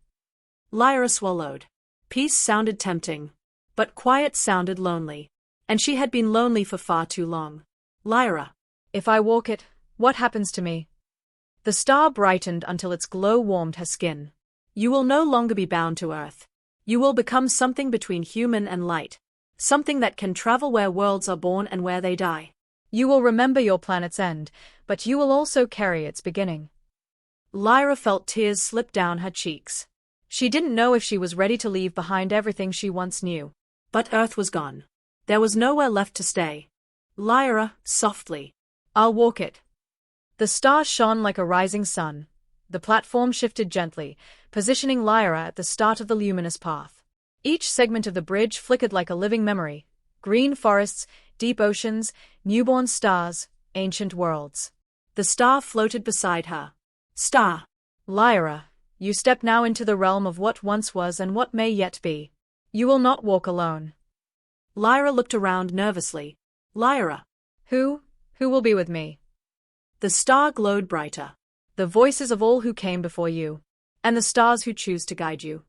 Speaker 1: Lyra swallowed. Peace sounded tempting. But quiet sounded lonely. And she had been lonely for far too long. Lyra. If I walk it, what happens to me? The star brightened until its glow warmed her skin. You will no longer be bound to Earth. You will become something between human and light. Something that can travel where worlds are born and where they die. You will remember your planet's end, but you will also carry its beginning. Lyra felt tears slip down her cheeks. She didn't know if she was ready to leave behind everything she once knew. But Earth was gone. There was nowhere left to stay. Lyra, softly. I'll walk it. The star shone like a rising sun. The platform shifted gently, positioning Lyra at the start of the luminous path. Each segment of the bridge flickered like a living memory. Green forests, deep oceans, newborn stars, ancient worlds. The star floated beside her. Star. Lyra, you step now into the realm of what once was and what may yet be. You will not walk alone. Lyra looked around nervously. Lyra. Who will be with me? The star glowed brighter. The voices of all who came before you. And the stars who choose to guide you.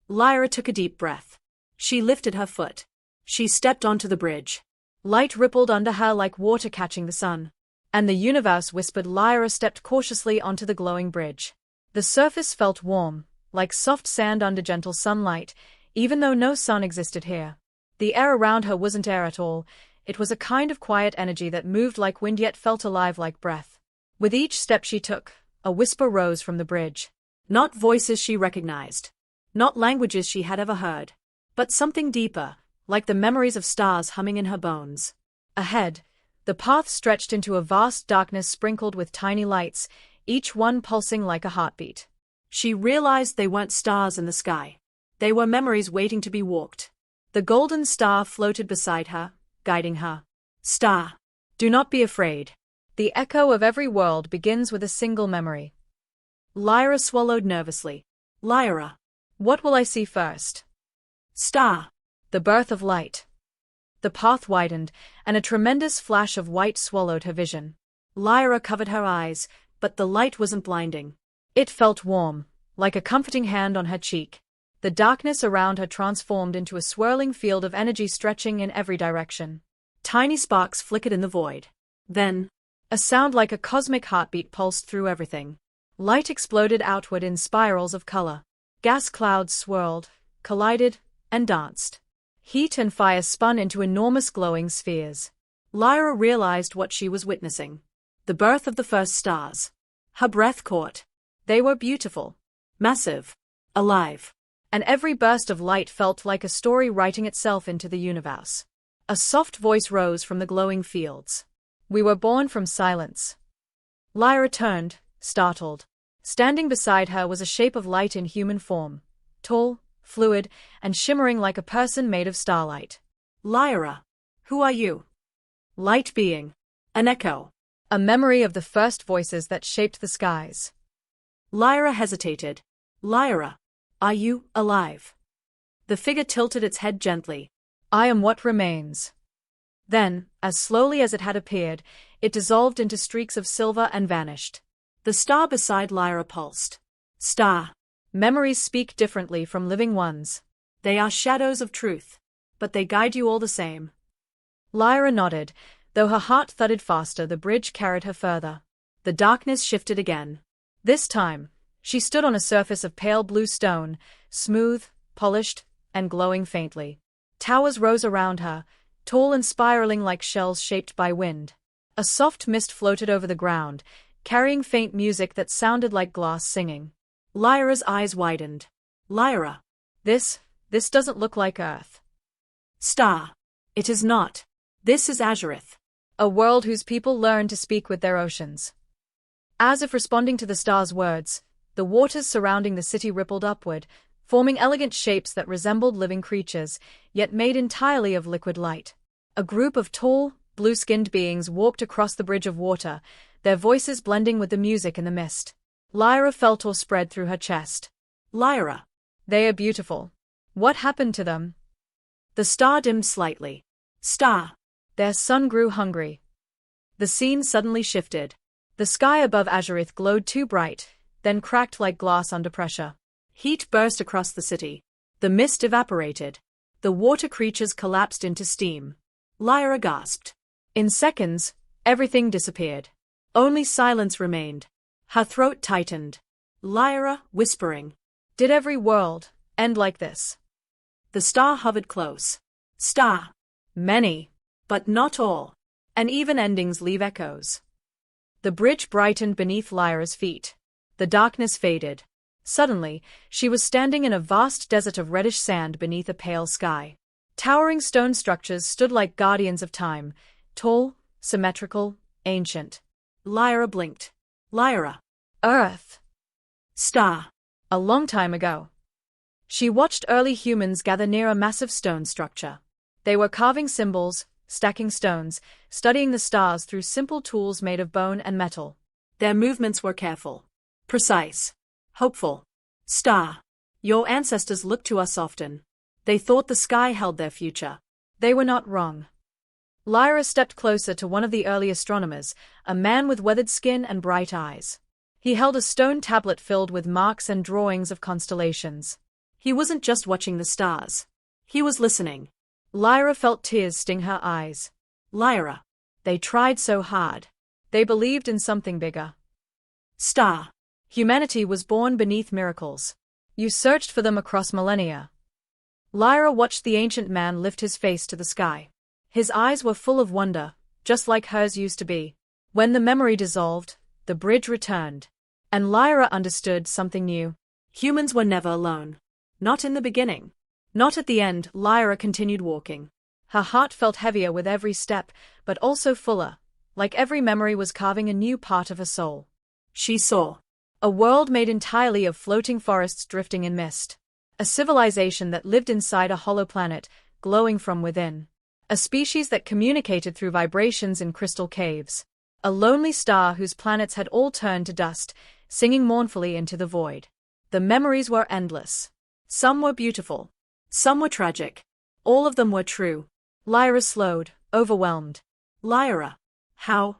Speaker 1: Lyra took a deep breath. She lifted her foot. She stepped onto the bridge. Light rippled under her like water catching the sun. And the universe whispered. Lyra stepped cautiously onto the glowing bridge. The surface felt warm, like soft sand under gentle sunlight, even though no sun existed here. The air around her wasn't air at all. It was a kind of quiet energy that moved like wind yet felt alive like breath. With each step she took, a whisper rose from the bridge. Not voices she recognized. Not languages she had ever heard. But something deeper, like the memories of stars humming in her bones. Ahead, the path stretched into a vast darkness sprinkled with tiny lights, each one pulsing like a heartbeat. She realized they weren't stars in the sky. They were memories waiting to be walked. The golden star floated beside her, guiding her. Star. Do not be afraid. The echo of every world begins with a single memory. Lyra swallowed nervously. Lyra. What will I see first? Star. The birth of light. The path widened, and a tremendous flash of white swallowed her vision. Lyra covered her eyes, but the light wasn't blinding. It felt warm, like a comforting hand on her cheek. The darkness around her transformed into a swirling field of energy stretching in every direction. Tiny sparks flickered in the void. Then, a sound like a cosmic heartbeat pulsed through everything. Light exploded outward in spirals of color. Gas clouds swirled, collided, and danced. Heat and fire spun into enormous glowing spheres. Lyra realized what she was witnessing. The birth of the first stars. Her breath caught. They were beautiful, massive, alive. And every burst of light felt like a story writing itself into the universe. A soft voice rose from the glowing fields. We were born from silence. Lyra turned, startled. Standing beside her was a shape of light in human form, tall, fluid, and shimmering like a person made of starlight.
Speaker 2: Lyra, who are you? Light being. An echo.
Speaker 1: A memory of the first voices that shaped the skies.
Speaker 2: Lyra hesitated. Lyra, are you alive? The figure tilted its head gently.
Speaker 1: I am what remains. Then, as slowly as it had appeared, it dissolved into streaks of silver and vanished.
Speaker 2: The star beside Lyra pulsed. Star.
Speaker 1: Memories speak differently from living ones.
Speaker 2: They are shadows of truth, but they guide you all the same.
Speaker 1: Lyra nodded. Though her heart thudded faster, the bridge carried her further.
Speaker 2: The darkness shifted again.
Speaker 1: This time, she stood on a surface of pale blue stone, smooth, polished, and glowing faintly. Towers rose around her, tall and spiraling like shells shaped by wind. A soft mist floated over the ground, carrying faint music that sounded like glass singing.
Speaker 2: Lyra's eyes widened. Lyra.
Speaker 1: This doesn't look like Earth.
Speaker 2: Star. It is not. This is Azurith.
Speaker 1: A world whose people learn to speak with their oceans. As if responding to the star's words, the waters surrounding the city rippled upward, forming elegant shapes that resembled living creatures, yet made entirely of liquid light. A group of tall, blue-skinned beings walked across the bridge of water, their voices blending with the music in the mist. Lyra felt awe spread through her chest.
Speaker 2: Lyra.
Speaker 1: They are beautiful. What happened to them?
Speaker 2: The star dimmed slightly. Star.
Speaker 1: Their sun grew hungry. The scene suddenly shifted. The sky above Azurith glowed too bright, then cracked like glass under pressure.
Speaker 2: Heat burst across the city. The mist evaporated. The water creatures collapsed into steam. Lyra gasped.
Speaker 1: In seconds, everything disappeared.
Speaker 2: Only silence remained. Her throat tightened. Lyra, whispering.
Speaker 1: Did every world end like this?
Speaker 2: The star hovered close. Star.
Speaker 1: Many.
Speaker 2: But not all.
Speaker 1: And even endings leave echoes. The bridge brightened beneath Lyra's feet. The darkness faded. Suddenly, she was standing in a vast desert of reddish sand beneath a pale sky. Towering stone structures stood like guardians of time, tall, symmetrical, ancient.
Speaker 2: Lyra blinked. Lyra.
Speaker 1: Earth.
Speaker 2: Star.
Speaker 1: A long time ago. She watched early humans gather near a massive stone structure. They were carving symbols, stacking stones, studying the stars through simple tools made of bone and metal.
Speaker 2: Their movements were careful, precise, hopeful. Star. Your ancestors looked to us often. They thought the sky held their future.
Speaker 1: They were not wrong. Lyra stepped closer to one of the early astronomers, a man with weathered skin and bright eyes. He held a stone tablet filled with marks and drawings of constellations.
Speaker 2: He wasn't just watching the stars. He was listening.
Speaker 1: Lyra felt tears sting her eyes.
Speaker 2: Lyra.
Speaker 1: They tried so hard. They believed in something bigger.
Speaker 2: Star.
Speaker 1: Humanity was born beneath miracles. You searched for them across millennia. Lyra watched the ancient man lift his face to the sky. His eyes were full of wonder, just like hers used to be. When the memory dissolved, the bridge returned. And Lyra understood something new.
Speaker 2: Humans were never alone. Not in the beginning.
Speaker 1: Not at the end. Lyra continued walking. Her heart felt heavier with every step, but also fuller, like every memory was carving a new part of her soul.
Speaker 2: She saw
Speaker 1: a world made entirely of floating forests drifting in mist. A civilization that lived inside a hollow planet, glowing from within. A species that communicated through vibrations in crystal caves. A lonely star whose planets had all turned to dust, singing mournfully into the void. The memories were endless. Some were beautiful.
Speaker 2: Some were tragic. All of them were true.
Speaker 1: Lyra slowed, overwhelmed.
Speaker 2: Lyra. How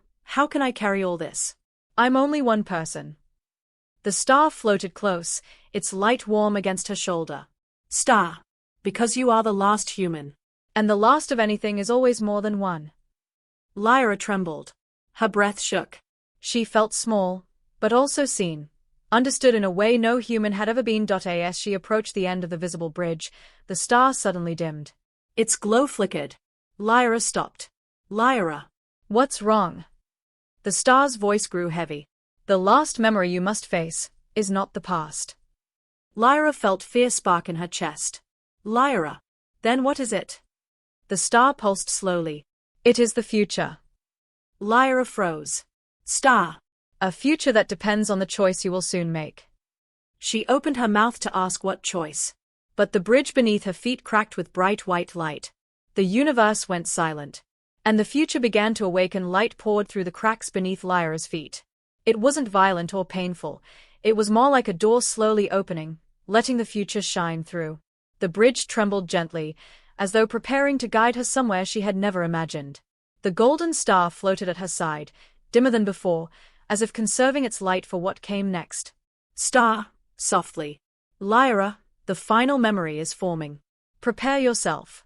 Speaker 2: can I carry all this?
Speaker 1: I'm only one person. The star floated close, its light warm against her shoulder.
Speaker 2: Star. Because you are the last human.
Speaker 1: And the last of anything is always more than one.
Speaker 2: Lyra trembled. Her breath shook.
Speaker 1: She felt small, but also seen. Understood in a way no human had ever been. As she approached the end of the visible bridge, the star suddenly dimmed.
Speaker 2: Its glow flickered. Lyra stopped. Lyra.
Speaker 1: What's wrong? The star's voice grew heavy. The last memory you must face is not the past.
Speaker 2: Lyra felt fear spark in her chest. Lyra. Then what is it?
Speaker 1: The star pulsed slowly. It is the future.
Speaker 2: Lyra froze. Star.
Speaker 1: A future that depends on the choice you will soon make.
Speaker 2: She opened her mouth to ask what choice. But the bridge beneath her feet cracked with bright white light.
Speaker 1: The universe went silent. And the future began to awaken. Light poured through the cracks beneath Lyra's feet. It wasn't violent or painful. It was more like a door slowly opening, letting the future shine through. The bridge trembled gently, as though preparing to guide her somewhere she had never imagined. The golden star floated at her side, dimmer than before, as if conserving its light for what came next.
Speaker 2: Star, softly.
Speaker 1: Lyra, the final memory is forming. Prepare yourself.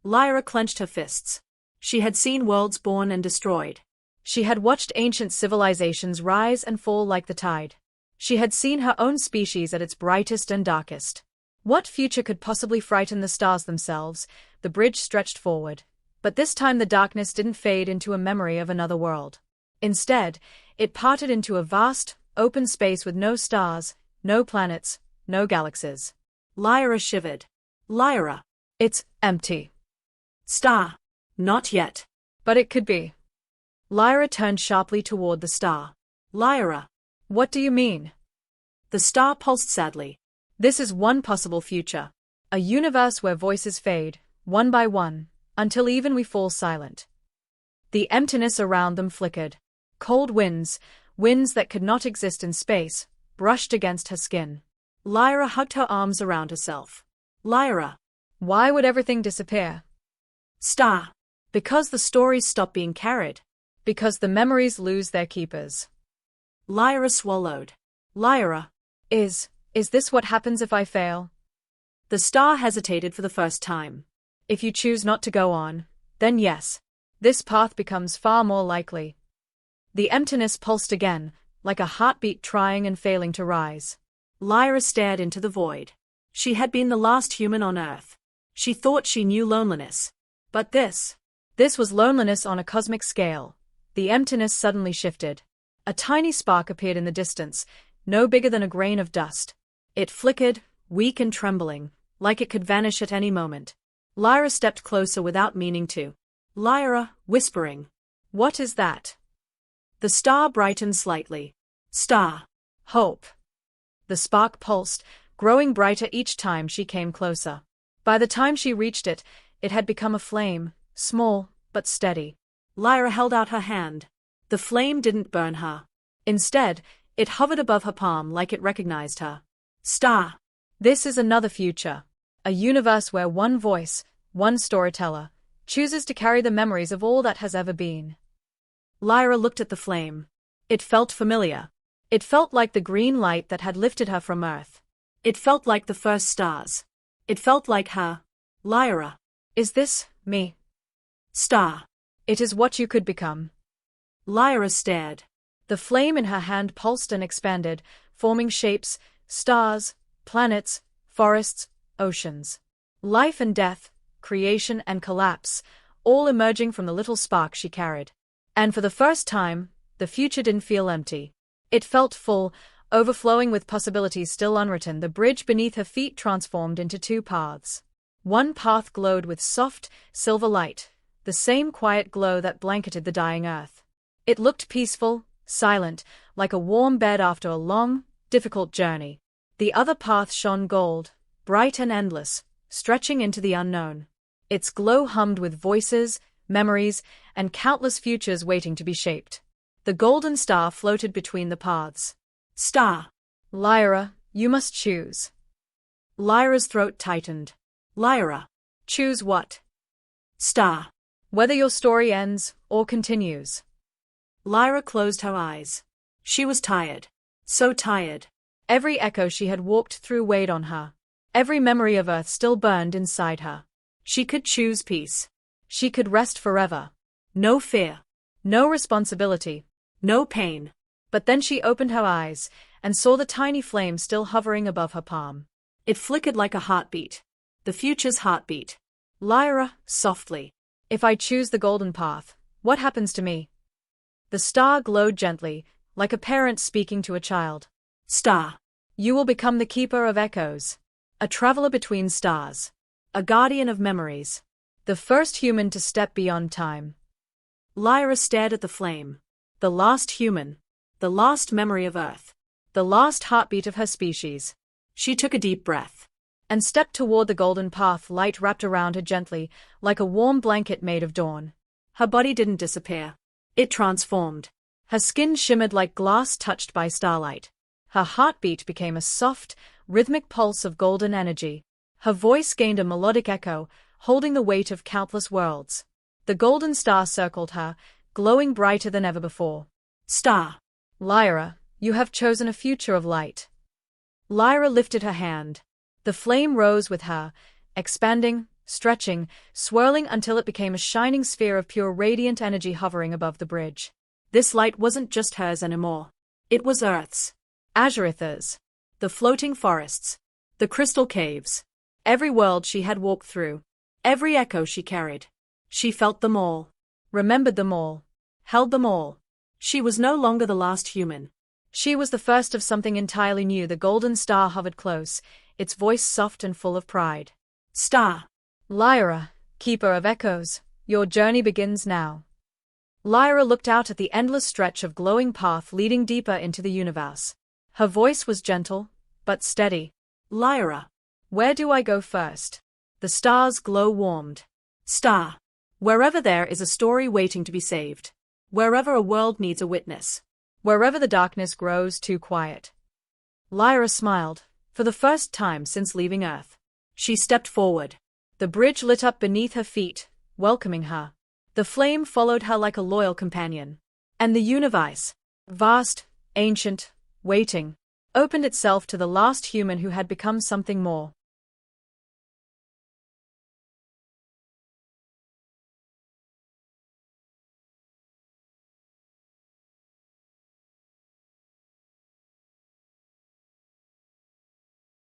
Speaker 2: Lyra clenched her fists. She had seen worlds born and destroyed.
Speaker 1: She had watched ancient civilizations rise and fall like the tide. She had seen her own species at its brightest and darkest. What future could possibly frighten the stars themselves? The bridge stretched forward. But this time the darkness didn't fade into a memory of another world. Instead, it parted into a vast, open space with no stars, no planets, no galaxies.
Speaker 2: Lyra shivered. Lyra.
Speaker 1: It's empty.
Speaker 2: Star. Not yet.
Speaker 1: But it could be. Lyra turned sharply toward the star.
Speaker 2: Lyra.
Speaker 1: What do you mean?
Speaker 2: The star pulsed sadly.
Speaker 1: This is one possible future. A universe where voices fade, one by one, until even we fall silent. The emptiness around them flickered. Cold winds that could not exist in space, brushed against her skin.
Speaker 2: Lyra hugged her arms around herself. Lyra.
Speaker 1: Why would everything disappear?
Speaker 2: Star.
Speaker 1: Because the stories stop being carried. Because the memories lose their keepers.
Speaker 2: Lyra swallowed. Lyra.
Speaker 1: Is this what happens if I fail?
Speaker 2: The star hesitated for the first time.
Speaker 1: If you choose not to go on, then yes. This path becomes far more likely. The emptiness pulsed again, like a heartbeat trying and failing to rise.
Speaker 2: Lyra stared into the void. She had been the last human on Earth. She thought she knew loneliness. But this
Speaker 1: was loneliness on a cosmic scale. The emptiness suddenly shifted. A tiny spark appeared in the distance, no bigger than a grain of dust. It flickered, weak and trembling, like it could vanish at any moment.
Speaker 2: Lyra stepped closer without meaning to. Lyra, whispering.
Speaker 1: What is that?
Speaker 2: The star brightened slightly. Star.
Speaker 1: Hope. The spark pulsed, growing brighter each time she came closer. By the time she reached it, it had become a flame, small, but steady.
Speaker 2: Lyra held out her hand. The flame didn't burn her.
Speaker 1: Instead, it hovered above her palm like it recognized her.
Speaker 2: Star.
Speaker 1: This is another future. A universe where one voice, one storyteller, chooses to carry the memories of all that has ever been.
Speaker 2: Lyra looked at the flame. It felt familiar.
Speaker 1: It felt like the green light that had lifted her from Earth.
Speaker 2: It felt like the first stars. It felt like her. Lyra.
Speaker 1: Is this me?
Speaker 2: Star.
Speaker 1: It is what you could become.
Speaker 2: Lyra stared.
Speaker 1: The flame in her hand pulsed and expanded, forming shapes, stars, planets, forests, oceans. Life and death, creation and collapse, all emerging from the little spark she carried. And for the first time, the future didn't feel empty. It felt full, overflowing with possibilities still unwritten. The bridge beneath her feet transformed into two paths. One path glowed with soft, silver light, the same quiet glow that blanketed the dying earth. It looked peaceful, silent, like a warm bed after a long, difficult journey. The other path shone gold, bright and endless, stretching into the unknown. Its glow hummed with voices, memories, and countless futures waiting to be shaped. The golden star floated between the paths.
Speaker 2: Star.
Speaker 1: Lyra, you must choose.
Speaker 2: Lyra's throat tightened. Lyra.
Speaker 1: Choose what?
Speaker 2: Star.
Speaker 1: Whether your story ends or continues.
Speaker 2: Lyra closed her eyes. She was tired. So tired.
Speaker 1: Every echo she had walked through weighed on her. Every memory of Earth still burned inside her.
Speaker 2: She could choose peace.
Speaker 1: She could rest forever.
Speaker 2: No fear.
Speaker 1: No responsibility.
Speaker 2: No pain.
Speaker 1: But then she opened her eyes and saw the tiny flame still hovering above her palm.
Speaker 2: It flickered like a heartbeat. The future's heartbeat.
Speaker 1: Lyra, softly. If I choose the golden path, what happens to me? The star glowed gently, like a parent speaking to a child.
Speaker 2: Star.
Speaker 1: You will become the keeper of echoes. A traveler between stars. A guardian of memories. The first human to step beyond time. Lyra stared at the flame. The last human. The last memory of Earth. The last heartbeat of her species. She took a deep breath and stepped toward the golden path. Light wrapped around her gently, like a warm blanket made of dawn. Her body didn't disappear. It transformed. Her skin shimmered like glass touched by starlight. Her heartbeat became a soft, rhythmic pulse of golden energy. Her voice gained a melodic echo, holding the weight of countless worlds. The golden star circled her, glowing brighter than ever before. Star. Lyra, you have chosen a future of light. Lyra lifted her hand. The flame rose with her, expanding, stretching, swirling until it became a shining sphere of pure radiant energy hovering above the bridge. This light wasn't just hers anymore. It was Earth's. Azurith's. The floating forests. The crystal caves. Every world she had walked through. Every echo she carried. She felt them all. Remembered them all. Held them all. She was no longer the last human. She was the first of something entirely new. The golden star hovered close, its voice soft and full of pride. Star. Lyra, keeper of echoes, your journey begins now. Lyra looked out at the endless stretch of glowing path leading deeper into the universe. Her voice was gentle, but steady. Lyra. Where do I go first? The star's glow warmed. Star. Wherever there is a story waiting to be saved. Wherever a world needs a witness. Wherever the darkness grows too quiet. Lyra smiled, for the first time since leaving Earth. She stepped forward. The bridge lit up beneath her feet, welcoming her. The flame followed her like a loyal companion. And the universe, vast, ancient, waiting, opened itself to the last human who had become something more.